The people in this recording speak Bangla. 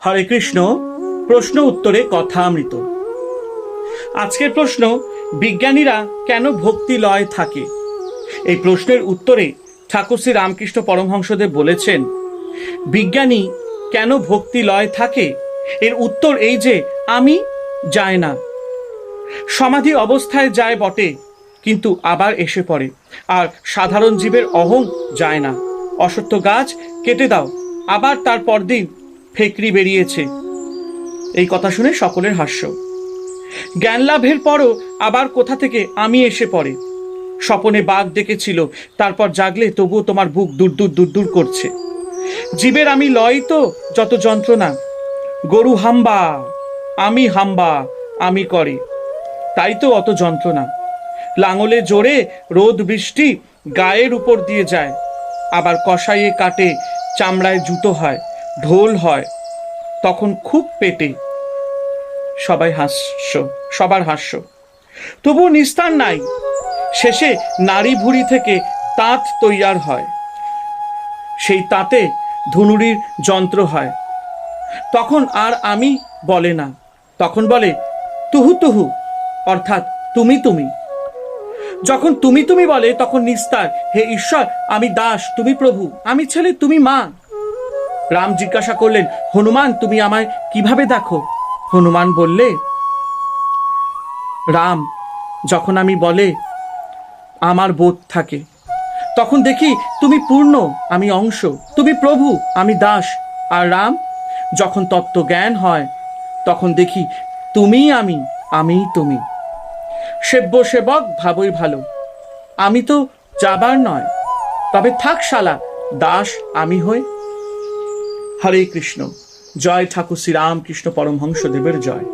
হরে কৃষ্ণ। প্রশ্ন উত্তরে কথামৃত। আজকের প্রশ্ন, বিজ্ঞানীরা কেন ভক্তি লয় থাকে? এই প্রশ্নের উত্তরে ঠাকুর শ্রী রামকৃষ্ণ পরমহংসদেব বলেছেন, বিজ্ঞানী কেন ভক্তি লয় থাকে, এর উত্তর এই যে আমি যায় না। সমাধি অবস্থায় যায় বটে, কিন্তু আবার এসে পড়ে। আর সাধারণ জীবের অহং যায় না। অসত্য গাছ কেটে দাও, আবার তার পরদিন ফেকরি বেরিয়েছে। এই কথা শুনে সকলের হাস্য। জ্ঞান লাভের পরও আবার কোথা থেকে আমি এসে পড়ে। স্বপনে বাঘ ডেকেছিল, তারপর জাগলে তবুও তোমার বুক দূর দূর দূর দূর করছে। জীবের আমি লয় তো যত যন্ত্রণা। গরু হাম্বা, আমি হাম্বা, আমি করে, তাই তো অত যন্ত্রণা। লাঙলে জোরে রোদ বৃষ্টি গায়ের উপর দিয়ে যায়, আবার কষাইয়ে কাটে, চামড়ায় জুতো হয়, ঢোল হয়, তখন খুব পেটে। সবার হাস্য। তবু নিস্তার নাই। শেষে নারী ভুঁড়ি থেকে তাঁত তৈয়ার হয়, সেই তাঁতে ধুনুরির যন্ত্র হয়। তখন আর আমি বলে না, তখন বলে তুহু তুহু, অর্থাৎ তুমি তুমি। যখন তুমি তুমি বলে তখন নিস্তার, হে ঈশ্বর আমি দাস, তুমি প্রভু, আমি ছেলে, তুমি মা। রাম জিজ্ঞাসা করলেন, হনুমান তুমি আমায় কিভাবে দেখো? হনুমান বললে, রাম, যখন আমি বলে আমার বোধ থাকে, তখন দেখি তুমি পূর্ণ, আমি অংশ, তুমি প্রভু, আমি দাস। আর রাম, যখন তত্ত্ব জ্ঞান হয়, তখন দেখি তুমি আমি, আমি তুমি। সেব্য সেবক ভাবই ভালো, আমি তো যাবার নয়, তবে থাক শালা, দাস আমি হই। হরে কৃষ্ণ। জয় ঠাকুর শ্রী রামকৃষ্ণ পরমহংসদেবের জয়।